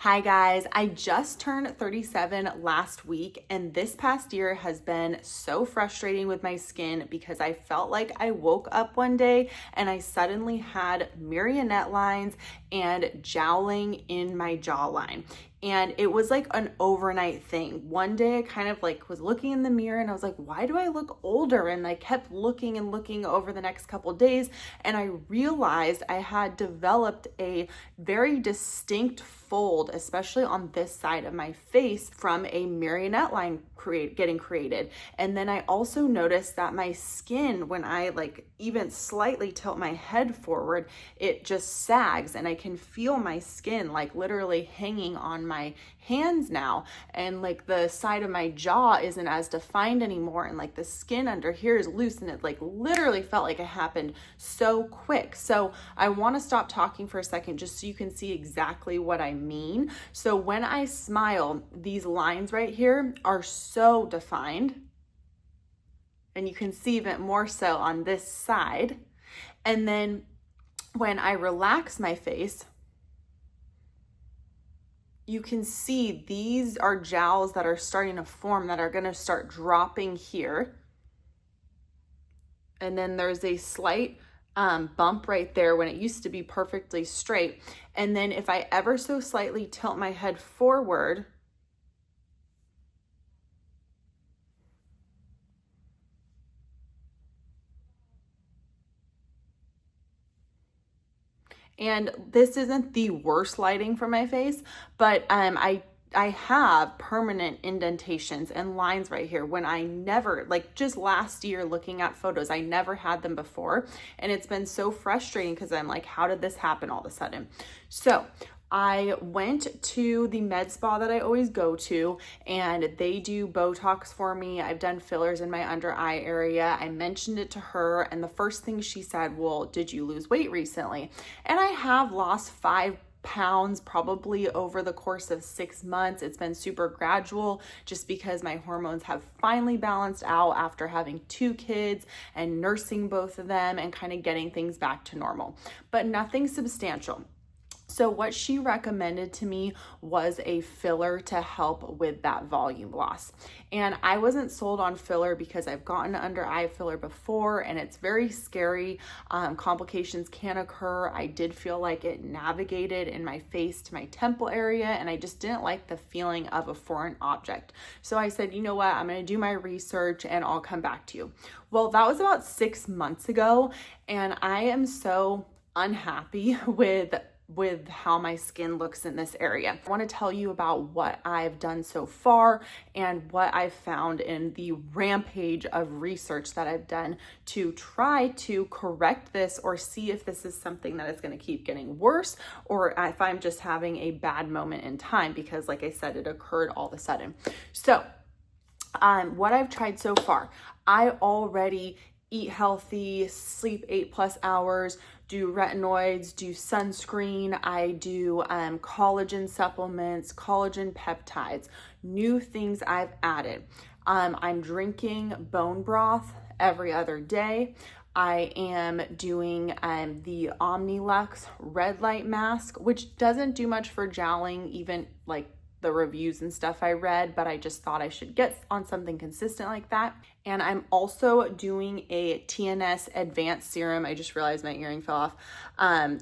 Hi guys, I just turned 37 last week and this past year has been so frustrating with my skin because I felt like I woke up one day and I suddenly had marionette lines and jowling in my jawline. And it was like an overnight thing. One day I kind of like was looking in the mirror and I was like, why do I look older? And I kept looking and looking over the next couple days. And I realized I had developed a very distinct fold, especially on this side of my face from a marionette line getting created. And then I also noticed that my skin, when I like even slightly tilt my head forward, it just sags and I can feel my skin like literally hanging on my hands now, and like the side of my jaw isn't as defined anymore, and like the skin under here is loose, and it like literally felt like it happened so quick. So I want to stop talking for a second just so you can see exactly what I mean. So when I smile, these lines right here are so defined, and you can see even more so on this side. And then when I relax my face, you can see these are jowls that are starting to form that are going to start dropping here. And then there's a slight bump right there when it used to be perfectly straight. And then if I ever so slightly tilt my head forward, and this isn't the worst lighting for my face, but I have permanent indentations and lines right here when I never, like just last year looking at photos, I never had them before. And it's been so frustrating because I'm like, how did this happen all of a sudden? So I went to the med spa that I always go to, and they do Botox for me. I've done fillers in my under eye area. I mentioned it to her, and the first thing she said, well, did you lose weight recently? And I have lost 5 pounds probably over the course of 6 months. It's been super gradual just because my hormones have finally balanced out after having 2 kids and nursing both of them and kind of getting things back to normal, but nothing substantial. So what she recommended to me was a filler to help with that volume loss. And I wasn't sold on filler because I've gotten under eye filler before and it's very scary. Complications can occur. I did feel like it navigated in my face to my temple area, and I just didn't like the feeling of a foreign object. So I said, you know what, I'm going to do my research and I'll come back to you. Well, that was about 6 months ago, and I am so unhappy with how my skin looks in this area. I want to tell you about what I've done so far and what I've found in the rampage of research that I've done to try to correct this or see if this is something that is going to keep getting worse or if I'm just having a bad moment in time, because like I said, it occurred all of a sudden. So what I've tried so far, I already eat healthy, sleep 8+ hours, do retinoids, do sunscreen, I do collagen supplements, collagen peptides, new things I've added. I'm drinking bone broth every other day. I am doing the Omnilux red light mask, which doesn't do much for jowling, even like the reviews and stuff I read, but I just thought I should get on something consistent like that. And I'm also doing a TNS advanced serum. I just realized my earring fell off,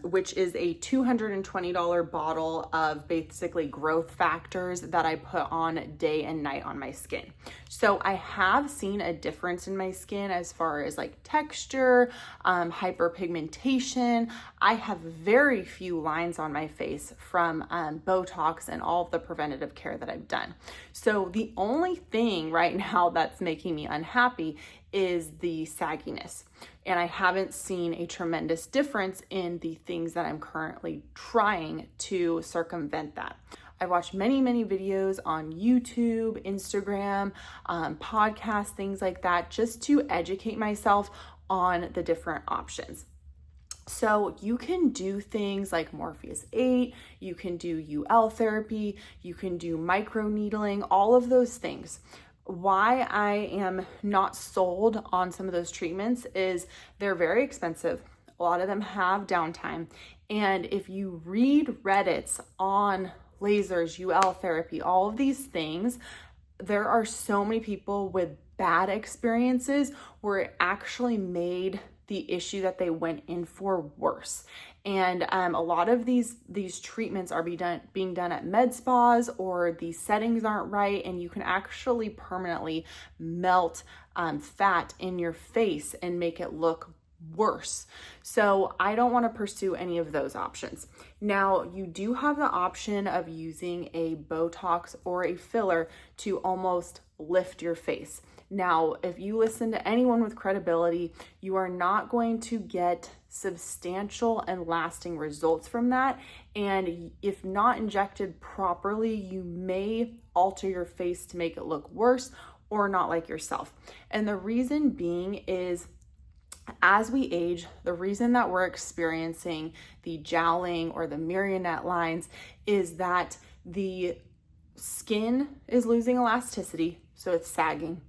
which is a $220 bottle of basically growth factors that I put on day and night on my skin. So I have seen a difference in my skin as far as like texture, hyperpigmentation. I have very few lines on my face from Botox and all of the preventative care that I've done. So the only thing right now that's making me unhappy is the sagginess. And I haven't seen a tremendous difference in the things that I'm currently trying to circumvent that. I watched many videos on YouTube, Instagram, podcasts, things like that, just to educate myself on the different options. So you can do things like Morpheus 8, you can do UL therapy, you can do microneedling, all of those things. Why I am not sold on some of those treatments is they're very expensive. A lot of them have downtime. And if you read Reddits on lasers, UL therapy, all of these things, there are so many people with bad experiences where it actually made the issue that they went in for worse. And a lot of these treatments are being done at med spas, or the settings aren't right, and you can actually permanently melt fat in your face and make it look worse. So I don't want to pursue any of those options. Now, you do have the option of using a Botox or a filler to almost lift your face. Now, if you listen to anyone with credibility, you are not going to get substantial and lasting results from that. And if not injected properly, you may alter your face to make it look worse or not like yourself. And the reason being is, as we age, the reason that we're experiencing the jowling or the marionette lines is that the skin is losing elasticity, so it's sagging.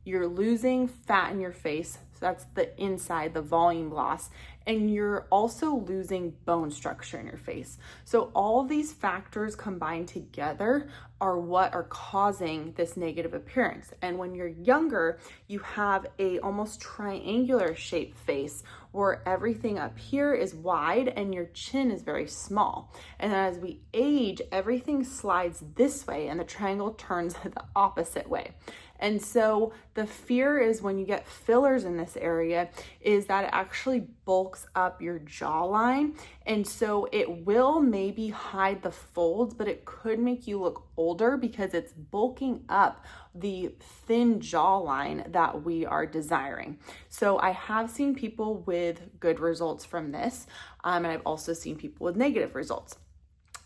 You're losing fat in your face, so that's the inside, the volume loss, and you're also losing bone structure in your face. So all of these factors combined together are what are causing this negative appearance. And when you're younger, you have a almost triangular shaped face where everything up here is wide and your chin is very small. And then as we age, everything slides this way and the triangle turns the opposite way. And so the fear is, when you get fillers in this area, is that it actually bulks up your jawline. And so it will maybe hide the folds, but it could make you look older because it's bulking up the thin jawline that we are desiring. So I have seen people with good results from this, and I've also seen people with negative results.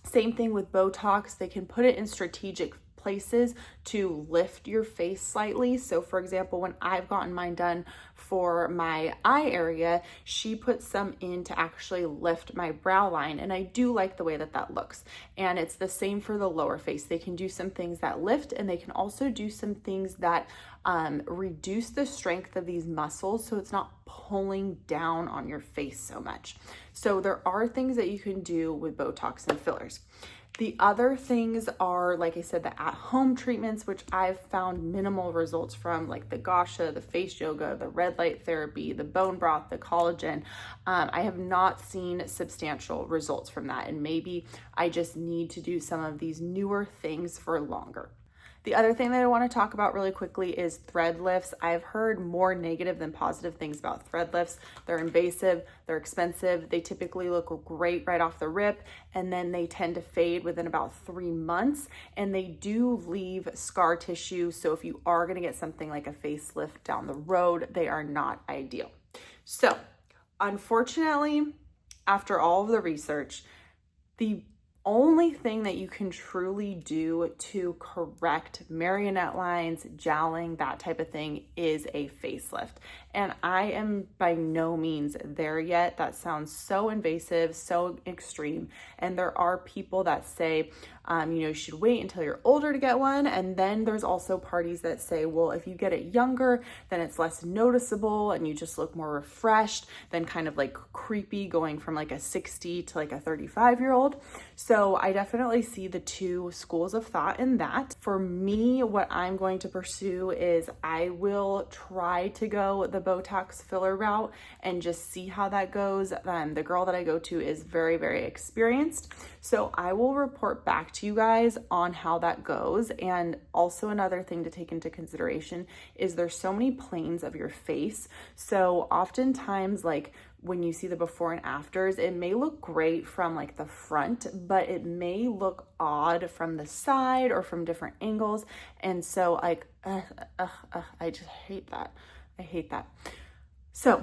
Same thing with Botox. They can put it in strategic places to lift your face slightly. So for example, when I've gotten mine done for my eye area, she put some in to actually lift my brow line, and I do like the way that that looks. And it's the same for the lower face. They can do some things that lift, and they can also do some things that reduce the strength of these muscles so it's not pulling down on your face so much. So there are things that you can do with Botox and fillers. The other things are, like I said, the at-home treatments, which I've found minimal results from, like the Gasha, the face yoga, the red light therapy, the bone broth, the collagen. I have not seen substantial results from that, and maybe I just need to do some of these newer things for longer. The other thing that I want to talk about really quickly is thread lifts. I've heard more negative than positive things about thread lifts. They're invasive, they're expensive, they typically look great right off the rip, and then they tend to fade within about 3 months, and they do leave scar tissue. So if you are going to get something like a facelift down the road, they are not ideal. So unfortunately, after all of the research, the only thing that you can truly do to correct marionette lines, jowling, that type of thing, is a facelift. And I am by no means there yet. That sounds so invasive, so extreme. And there are people that say, you should wait until you're older to get one. And then there's also parties that say, well, if you get it younger, then it's less noticeable and you just look more refreshed than kind of like creepy going from like a 60 to like a 35-year-old. So I definitely see the two schools of thought in that. For me, what I'm going to pursue is I will try to go the Botox filler route and just see how that goes. The girl that I go to is very, very experienced. So I will report back to you guys on how that goes. And also another thing to take into consideration is there's so many planes of your face. So oftentimes, like when you see the before and afters, it may look great from like the front, but it may look odd from the side or from different angles. And so like, I just hate that. I hate that. So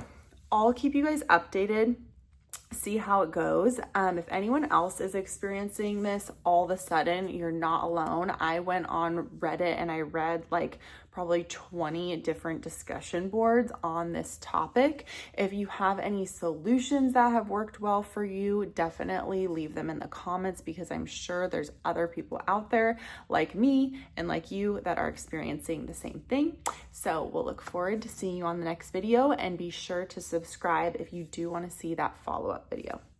I'll keep you guys updated, see how it goes. If anyone else is experiencing this all of a sudden, you're not alone. I went on Reddit and I read like probably 20 different discussion boards on this topic. If you have any solutions that have worked well for you, definitely leave them in the comments, because I'm sure there's other people out there like me and like you that are experiencing the same thing. So we'll look forward to seeing you on the next video, and be sure to subscribe if you do want to see that follow-up video.